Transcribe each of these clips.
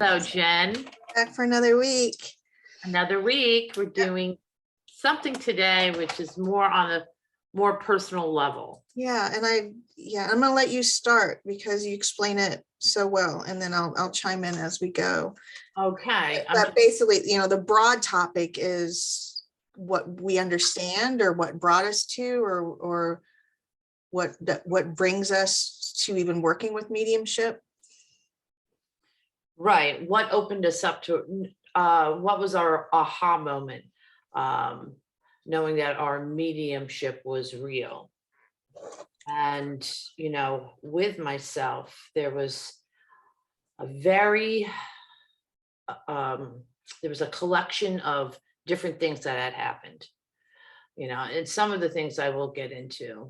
Hello, Jen. Back for another week. Another week. We're doing something today, which is more on a more personal level. Yeah, and I'm gonna let you start because you explain it so well, and then I'll chime in as we go. Okay. But basically, the broad topic is what we understand, or what brought us to, or what brings us to even working with mediumship. Right. What opened us up to, what was our aha moment? Knowing that our mediumship was real. And, with myself, there was a very, there was a collection of different things that had happened, and some of the things I will get into.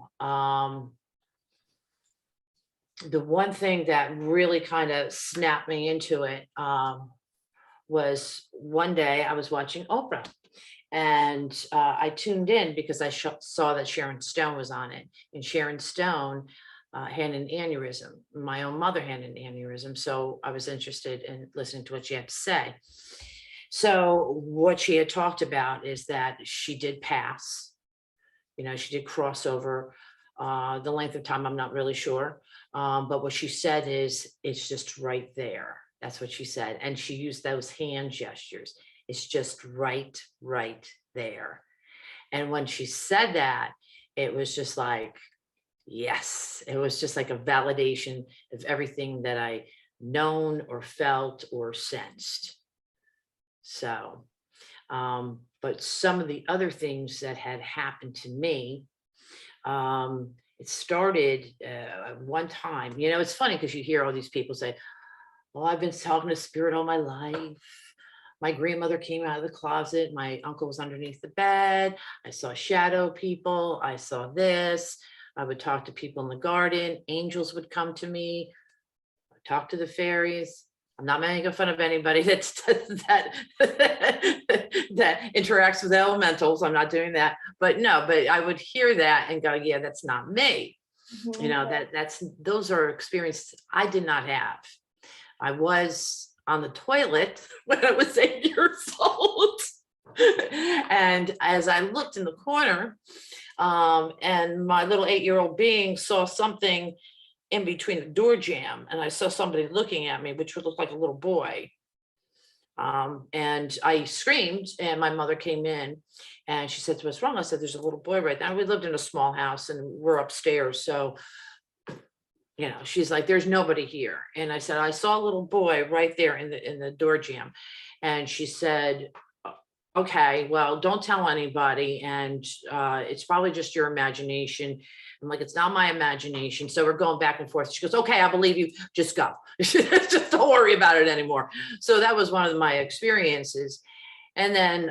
The one thing that really kind of snapped me into it was one day I was watching Oprah, and I tuned in because I saw that Sharon Stone was on it, and Sharon Stone had an aneurysm. My own mother had an aneurysm, so I was interested in listening to what she had to say. So what she had talked about is that she did pass, she did cross over. The length of time, I'm not really sure. But what she said is, it's just right there. That's what she said. And she used those hand gestures. It's just right there. And when she said that, it was just like, yes, it was just like a validation of everything that I known or felt or sensed. So, but some of the other things that had happened to me, it started one time. It's funny because you hear all these people say, "Oh, I've been talking to spirit all my life. My grandmother came out of the closet. My uncle was underneath the bed. I saw shadow people. I saw this. I would talk to people in the garden. Angels would come to me. I would talk to the fairies." I'm not making fun of anybody that interacts with elementals. I'm not doing that. But I would hear that and go, yeah, that's not me. Mm-hmm. Those are experiences I did not have. I was on the toilet when I was 8 years old. And as I looked in the corner, and my little 8-year-old being saw something in between the door jamb, and I saw somebody looking at me, which would look like a little boy. And I screamed, and my mother came in and she said, "What's wrong?" I said, "There's a little boy right there." We lived in a small house and we're upstairs. So, she's like, "There's nobody here." And I said, "I saw a little boy right there in the door jamb." And she said, "Okay, well, don't tell anybody. And it's probably just your imagination." I'm like, "It's not my imagination." So we're going back and forth. She goes, "Okay, I believe you. Just go. Just don't worry about it anymore." So that was one of my experiences. And then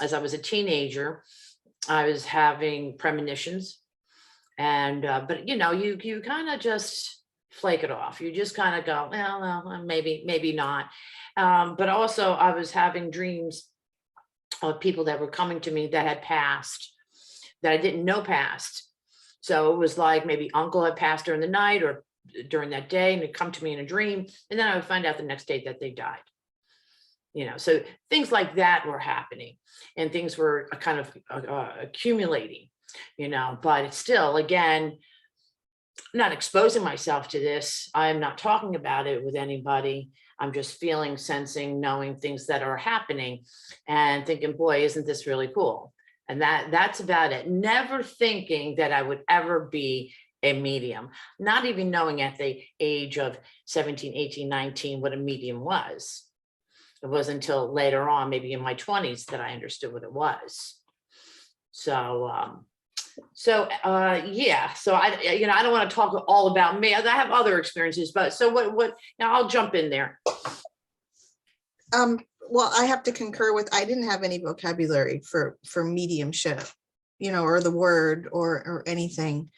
as I was a teenager, I was having premonitions. And but you kind of just flake it off. You just kind of go, well, maybe not. But also I was having dreams of people that were coming to me that had passed, that I didn't know passed. So it was like maybe uncle had passed during the night or during that day, and it'd come to me in a dream. And then I would find out the next day that they died. So things like that were happening, and things were kind of accumulating, but it's still, again, not exposing myself to this. I'm not talking about it with anybody. I'm just feeling, sensing, knowing things that are happening and thinking, boy, isn't this really cool? And that's about it. Never thinking that I would ever be a medium, not even knowing at the age of 17, 18, 19 what a medium was. It wasn't until later on, maybe in my 20s, that I understood what it was. So yeah. So I don't want to talk all about me. I have other experiences, but so what? Now I'll jump in there. Well, I have to concur with, I didn't have any vocabulary for mediumship, or the word or anything.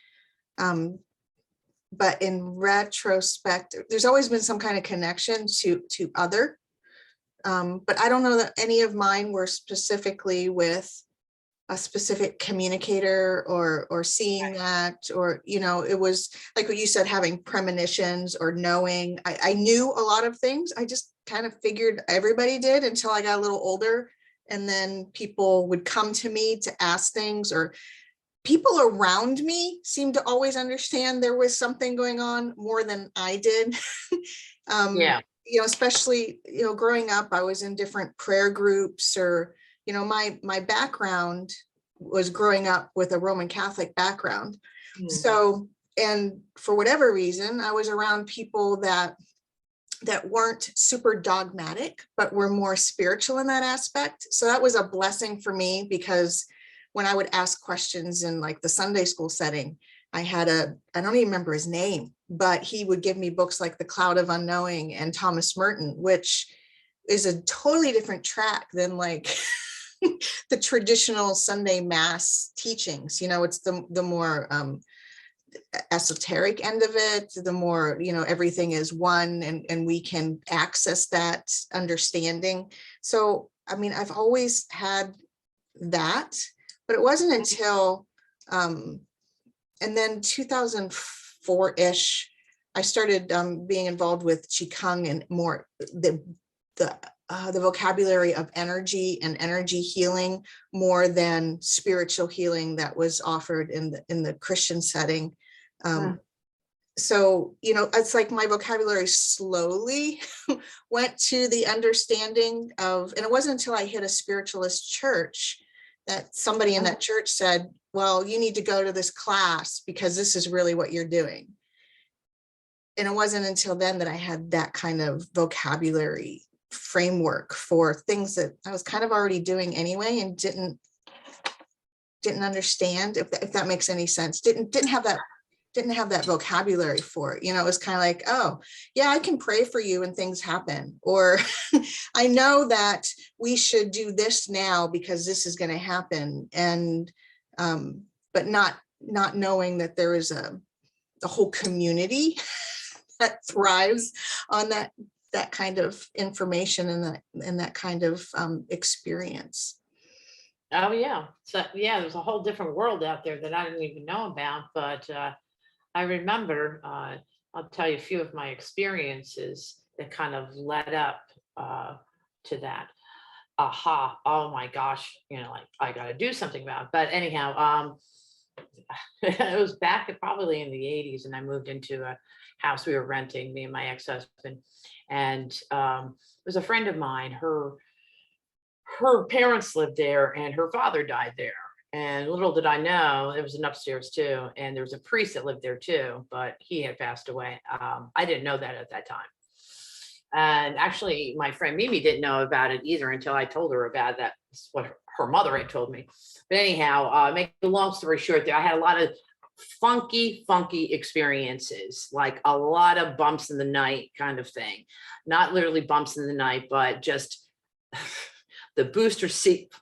But in retrospect, there's always been some kind of connection to other. But I don't know that any of mine were specifically with a specific communicator or seeing that, or, it was like what you said, having premonitions or knowing. I knew a lot of things. I just kind of figured everybody did until I got a little older. And then people would come to me to ask things, or people around me seemed to always understand there was something going on more than I did. Yeah. Especially, growing up, I was in different prayer groups, or, my background was growing up with a Roman Catholic background. Hmm. So, and for whatever reason, I was around people that weren't super dogmatic, but were more spiritual in that aspect. So that was a blessing for me, because when I would ask questions in like the Sunday school setting, I don't even remember his name, but he would give me books like The Cloud of Unknowing and Thomas Merton, which is a totally different track than like the traditional Sunday mass teachings. It's the more esoteric end of it, the more, everything is one, and we can access that understanding. So, I mean, I've always had that, but it wasn't until, and then 2004-ish, I started being involved with Qigong, and more the vocabulary of energy and energy healing, more than spiritual healing that was offered in the Christian setting. So, it's like my vocabulary slowly went to the understanding of, and it wasn't until I hit a spiritualist church that somebody in that church said, well, you need to go to this class because this is really what you're doing. And it wasn't until then that I had that kind of vocabulary framework for things that I was kind of already doing anyway, and didn't understand, if that makes any sense. Didn't have that vocabulary for it. It was kind of like, oh yeah, I can pray for you and things happen, or I know that we should do this now because this is going to happen. And but not knowing that there is a whole community that thrives on that kind of information and that kind of experience. Oh yeah. So yeah, there's a whole different world out there that I didn't even know about. But I remember, I'll tell you a few of my experiences that kind of led up to that. Aha, oh my gosh, like I got to do something about it. But anyhow, it was back probably in the 80s, and I moved into a house we were renting, me and my ex-husband. And it was a friend of mine, her parents lived there and her father died there. And little did I know, it was an upstairs too. And there was a priest that lived there too, but he had passed away. I didn't know that at that time. And actually, my friend Mimi didn't know about it either until I told her about that. That's what her mother had told me. But anyhow, make the long story short, I had a lot of funky experiences, like a lot of bumps in the night kind of thing. Not literally bumps in the night, but just the booster seat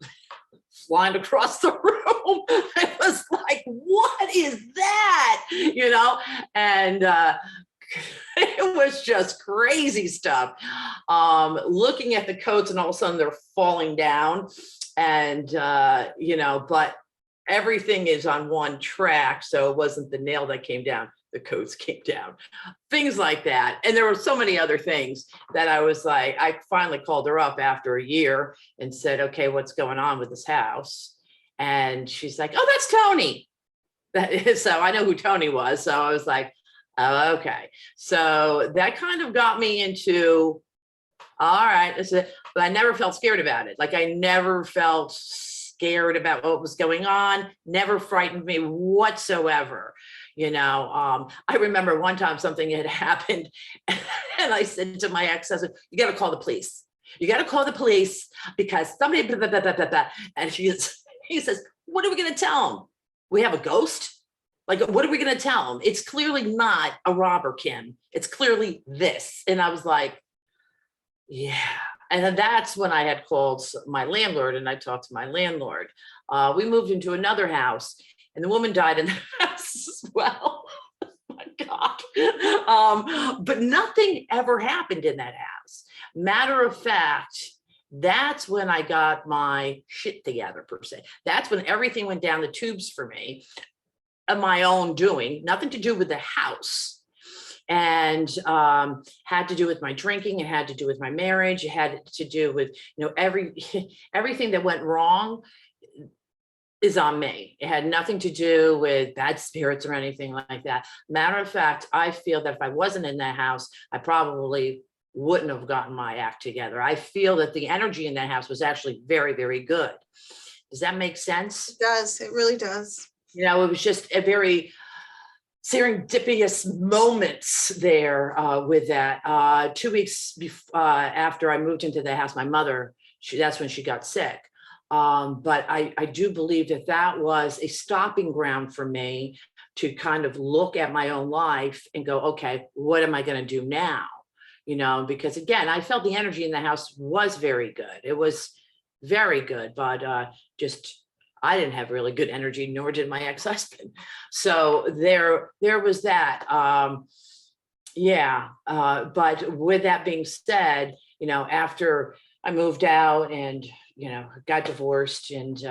flying across the room. I was like, what is that? And it was just crazy stuff. Looking at the coats, and all of a sudden they're falling down. And, but everything is on one track. So it wasn't the nail that came down, the coats came down, things like that. And there were so many other things that I was like, I finally called her up after a year and said, okay, what's going on with this house? And she's like, oh, that's Tony. So I know who Tony was. So I was like, oh, okay. So that kind of got me into, all right, but I never felt scared about it. Like I never felt scared about what was going on, never frightened me whatsoever. I remember one time something had happened and I said to my ex-husband, you got to call the police. You got to call the police because somebody, blah, blah, blah, blah, blah, blah. And he says, what are we going to tell them? We have a ghost? Like, what are we going to tell them? It's clearly not a robber, Kim. It's clearly this. And I was like, yeah. And then that's when I had called my landlord, and I talked to my landlord. We moved into another house, and the woman died in the house as well. Oh my God. But nothing ever happened in that house. Matter of fact, that's when I got my shit together, per se. That's when everything went down the tubes for me, of my own doing, nothing to do with the house. and had to do with my drinking. It had to do with my marriage. It had to do with, everything that went wrong is on me. It had nothing to do with bad spirits or anything like that. Matter of fact, I feel that if I wasn't in that house, I probably wouldn't have gotten my act together. I feel that the energy in that house was actually very, very good. Does that make sense? It does. It really does. It was just a very serendipitous moments there with that. 2 weeks after I moved into the house, my mother, that's when she got sick. But I do believe that that was a stopping ground for me to kind of look at my own life and go, okay, what am I going to do now? Because again, I felt the energy in the house was very good. It was very good, but I didn't have really good energy, nor did my ex-husband. So there was that. But with that being said, after I moved out and got divorced, and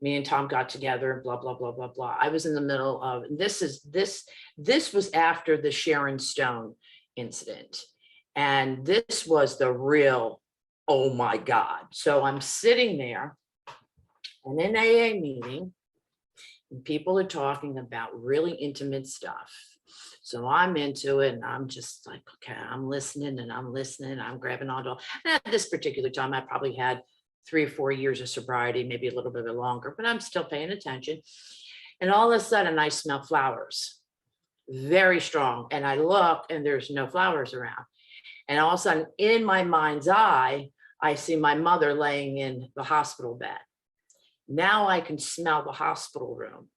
me and Tom got together, blah, blah, blah, blah, blah. I was in the middle of, this was after the Sharon Stone incident. And this was the real, oh my God. So I'm sitting there in an AA meeting, and people are talking about really intimate stuff. So I'm into it, and I'm just like, okay, I'm listening and I'm listening. I'm grabbing onto. And at this particular time, I probably had 3 or 4 years of sobriety, maybe a little bit longer, but I'm still paying attention. And all of a sudden I smell flowers, very strong. And I look and there's no flowers around. And all of a sudden in my mind's eye, I see my mother laying in the hospital bed. Now I can smell the hospital room.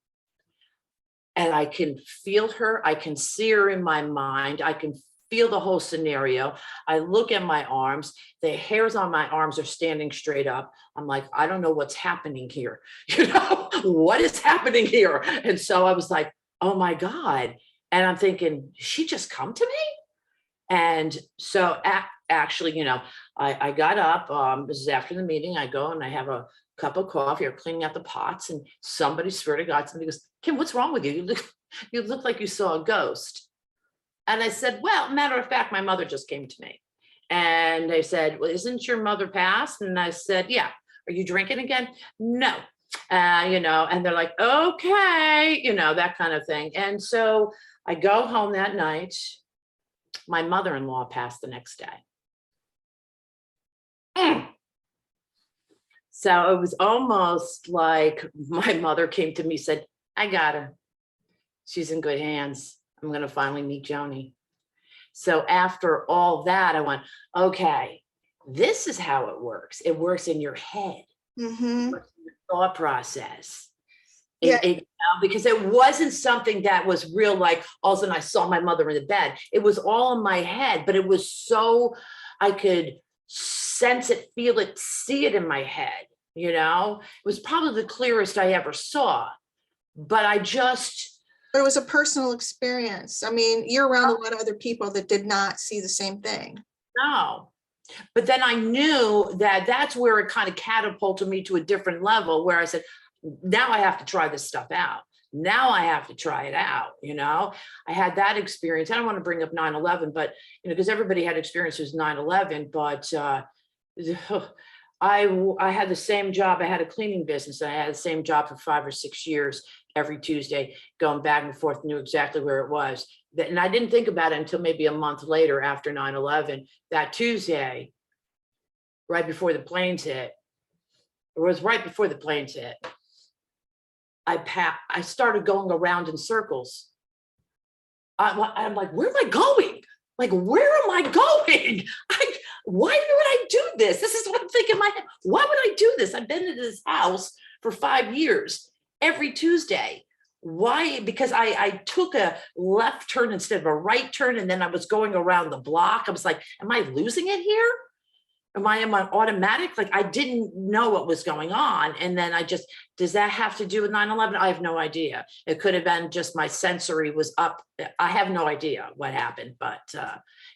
And I can feel her. I can see her in my mind. I can feel the whole scenario. I look at my arms. The hairs on my arms are standing straight up. I'm like, I don't know what's happening here. What is happening here? And so I was like, oh my God. And I'm thinking, did she just come to me? And so actually, I got up. This is after the meeting. I go and I have a cup of coffee or cleaning out the pots, and somebody, swear to God, somebody goes, Kim, what's wrong with you? You look like you saw a ghost. And I said, well, matter of fact, my mother just came to me. And they said, well, isn't your mother passed? And I said, yeah. Are you drinking again? No. And they're like, okay, that kind of thing. And so I go home that night. My mother-in-law passed the next day. So it was almost like my mother came to me, said, I got her. She's in good hands. I'm going to finally meet Joni. So after all that, I went, okay, this is how it works. It works in your head, Mm-hmm. It works in your thought process. Yeah. Because it wasn't something that was real, like all of a sudden I saw my mother in the bed. It was all in my head, but it was so I could sense it, feel it, see it in my head. It was probably the clearest I ever saw, but But it was a personal experience. I mean, you're around a lot of other people that did not see the same thing. No. But then I knew that that's where it kind of catapulted me to a different level, where I said, now I have to try this stuff out. Now I have to try it out. I had that experience. I don't want to bring up 9/11, but, because everybody had experiences 9/11, but I had the same job. I had a cleaning business. I had the same job for 5 or 6 years, every Tuesday, going back and forth, knew exactly where it was. And I didn't think about it until maybe a month later after 9/11, that Tuesday, right before the planes hit. It was right before the planes hit. I started going around in circles. I'm like, where am I going? Like, where am I going? Why would I do this? This is what I'm thinking in my head. Why would I do this? I've been in this house for 5 years, every Tuesday. Why? Because I took a left turn instead of a right turn, and then I was going around the block. I was like, am I losing it here? Am I on automatic? Like, I didn't know what was going on. And then does that have to do with 9/11? I have no idea. It could have been just my sensory was up. I have no idea what happened, but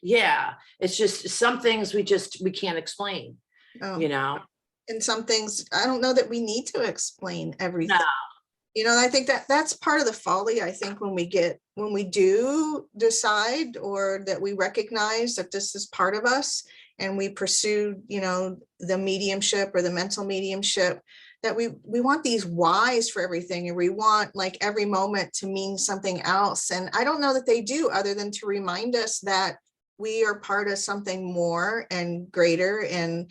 yeah, it's just some things we can't explain, And some things, I don't know that we need to explain everything. No. I think that that's part of the folly. I think when we do decide, or that we recognize that this is part of us, and we pursue, the mediumship or the mental mediumship, that we want these whys for everything, and we want like every moment to mean something else. And I don't know that they do, other than to remind us that we are part of something more and greater, and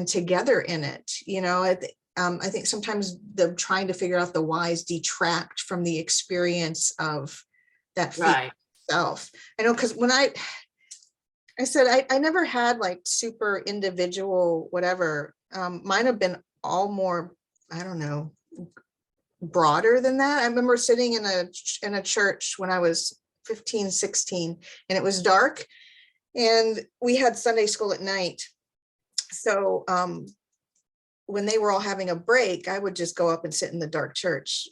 together in it. I think sometimes the trying to figure out the whys detract from the experience of that feeling Right. itself. I know, because when I said I never had like super individual whatever. Mine have been all more, I don't know, broader than that. I remember sitting in a church when I was 15, 16, and it was dark, and we had Sunday school at night. So when they were all having a break, I would just go up and sit in the dark church,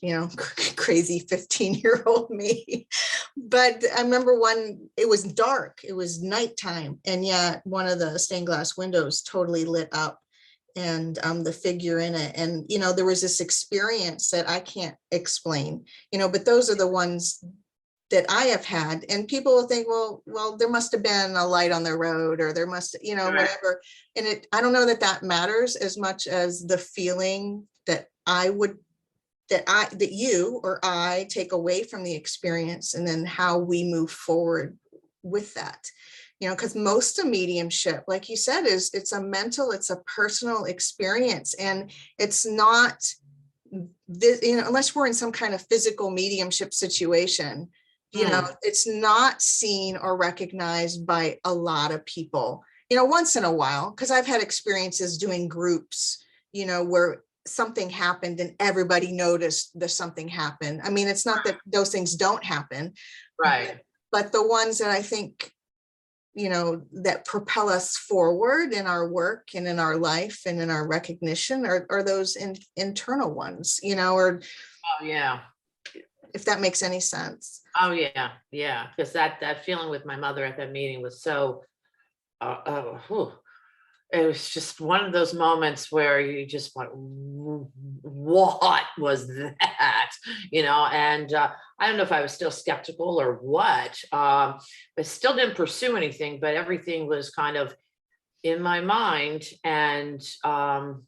crazy 15-year-old me. But I remember it was dark, it was nighttime, and yet one of the stained glass windows totally lit up, and the figure in it. And, there was this experience that I can't explain, but those are the ones that I have had. And people will think, well, there must have been a light on the road, or there must, Right. whatever. And I don't know that matters as much as the feeling that that you or I take away from the experience, and then how we move forward with that. Because most of mediumship, like you said, it's a personal experience, and it's not this, unless we're in some kind of physical mediumship situation. It's not seen or recognized by a lot of people, once in a while, because I've had experiences doing groups, where something happened and everybody noticed that something happened. I mean, it's not that those things don't happen, Right. but the ones that I think, that propel us forward in our work and in our life and in our recognition are those internal ones, or Oh, yeah. if that makes any sense. Oh, yeah. Yeah. Because that feeling with my mother at that meeting was so, whew. It was just one of those moments where you just went, what was that? And I don't know if I was still skeptical or what, but still didn't pursue anything, but everything was kind of in my mind. And, and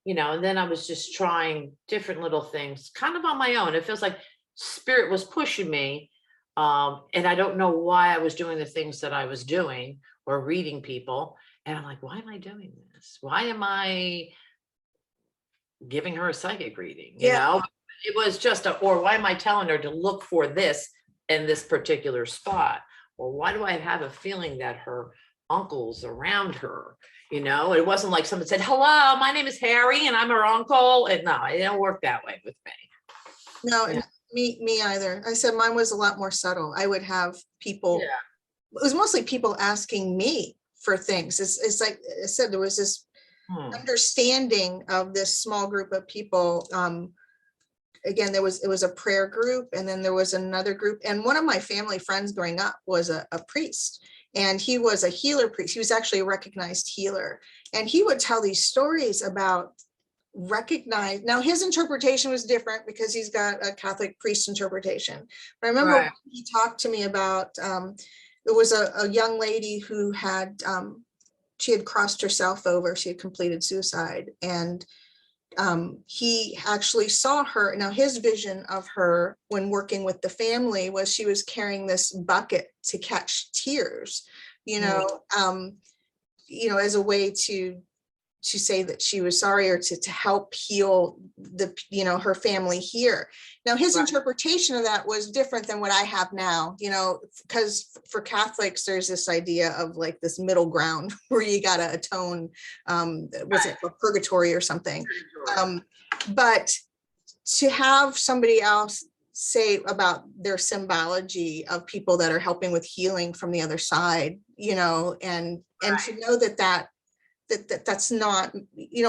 then I was just trying different little things kind of on my own. It feels like spirit was pushing me. And I don't know why I was doing the things that I was doing, or reading people. And I'm like, why am I doing this? Why am I giving her a psychic reading? It was just or why am I telling her to look for this in this particular spot? Or why do I have a feeling that her uncle's around her? It wasn't like someone said, hello, my name is Harry and I'm her uncle. And no, it didn't work that way with me. No, me either. I said mine was a lot more subtle. I would have people, it was mostly people asking me for things. It's like I said, there was this understanding of this small group of people. Again, it was a prayer group, and then there was another group. And one of my family friends growing up was a priest, and he was a healer priest. He was actually a recognized healer. And he would tell these stories about recognize. Now his interpretation was different because he's got a Catholic priest interpretation. But I remember Right. he talked to me about, it was a young lady who had, she had crossed herself over. She had completed suicide, and he actually saw her. Now his vision of her when working with the family was she was carrying this bucket to catch tears, as a way to say that she was sorry, or to help heal her family here. Now his Right. interpretation of that was different than what I have now, because for Catholics there's this idea of like this middle ground where you got to atone, was it for purgatory or something? But to have somebody else say about their symbology of people that are helping with healing from the other side, and to know that's not,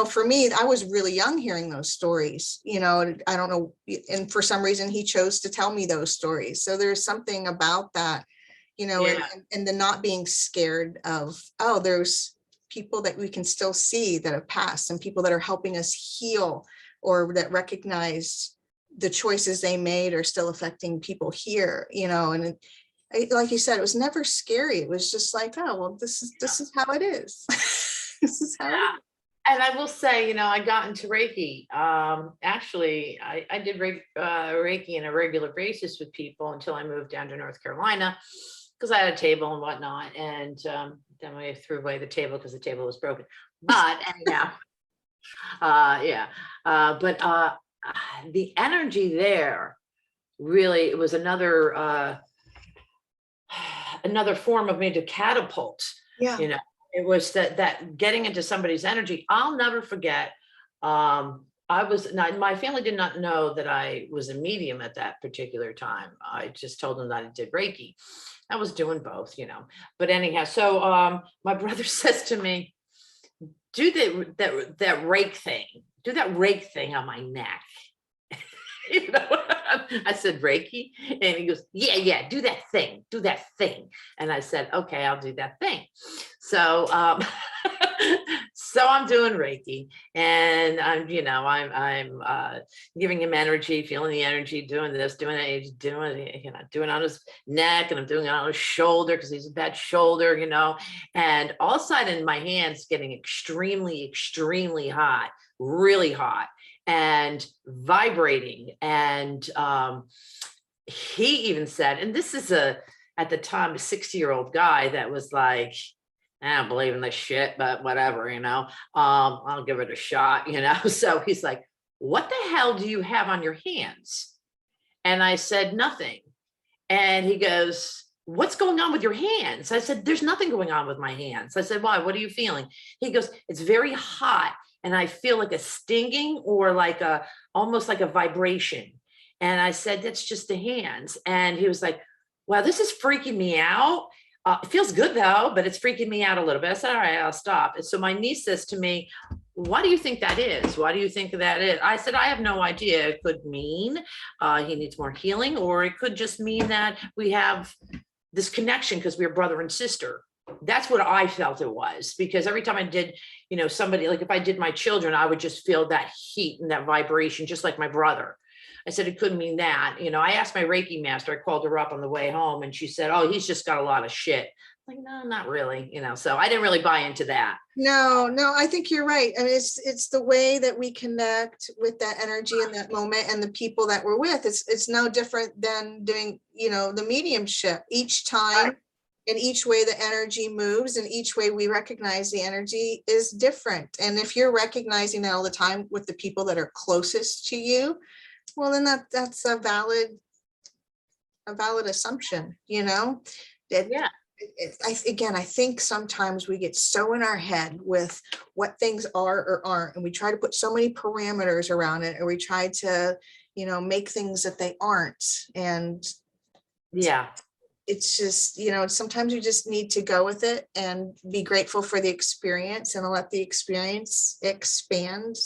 for me, I was really young hearing those stories, I don't know. And for some reason he chose to tell me those stories. So there's something about that, and the not being scared of, there's people that we can still see that have passed, and people that are helping us heal or that recognized the choices they made are still affecting people here, you know, and like you said, it was never scary. It was just like, oh, well, this is how it is. This is how it is. And I will say, you know, I got into Reiki. Actually, I did Reiki on a regular basis with people until I moved down to North Carolina because I had a table and whatnot. And then we threw away the table because the table was broken. But anyhow, yeah. But the energy there really, it was another form of me to catapult, Yeah. you know. It was that getting into somebody's energy. I'll never forget. My family did not know that I was a medium at that particular time. I just told them that I did Reiki. I was doing both, you know. But anyhow, so my brother says to me, do that rake thing. Do that rake thing on my neck. You know, I said Reiki, and he goes, yeah, do that thing. And I said, okay, I'll do that thing. So, so I'm doing Reiki, and I'm giving him energy, feeling the energy, doing this, doing that, doing on his neck, and I'm doing it on his shoulder because he's a bad shoulder, you know. And all of a sudden, my hand's getting extremely, extremely hot, really hot, and vibrating. And he even said, and this is at the time, a 60-year-old guy that was like, I don't believe in this shit, but whatever, you know, I'll give it a shot, you know. So he's like, what the hell do you have on your hands? And I said, nothing. And he goes, what's going on with your hands? I said, there's nothing going on with my hands. I said, why? What are you feeling? He goes, it's very hot. And I feel like a stinging or like almost like a vibration. And I said, that's just the hands. And he was like, wow, this is freaking me out. It feels good though, but it's freaking me out a little bit. I said, all right, I'll stop. And so my niece says to me, what do you think that is? Why do you think that is? I said, I have no idea. It could mean he needs more healing, or it could just mean that we have this connection because we're brother and sister. That's what I felt it was, because every time I did, you know, somebody, like if I did my children, I would just feel that heat and that vibration, just like my brother. I said, it could mean that, you know. I asked my Reiki master, I called her up on the way home, and she said, oh, he's just got a lot of shit. I'm like, no, not really, you know. So I didn't really buy into that. No, I think you're right. I mean, it's the way that we connect with that energy in that moment and the people that we're with. It's no different than doing, you know, the mediumship. Each time, right, and each way the energy moves and each way we recognize the energy is different. And if you're recognizing that all the time with the people that are closest to you, well, then that's a valid assumption, you know. Yeah. I think sometimes we get so in our head with what things are or aren't, and we try to put so many parameters around it, or we try to, you know, make things that they aren't. And yeah, it's just, you know, sometimes you just need to go with it and be grateful for the experience and let the experience expand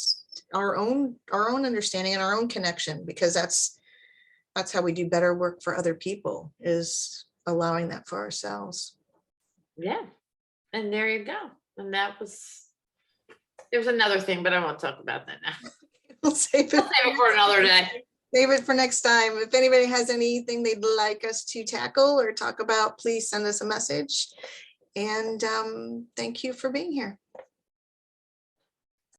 our own understanding and our own connection, because that's how we do better work for other people, is allowing that for ourselves. Yeah. And there you go. And there's another thing, but I won't talk about that now. We'll save it For another day. Save it for next time. If anybody has anything they'd like us to tackle or talk about, please send us a message. And thank you for being here.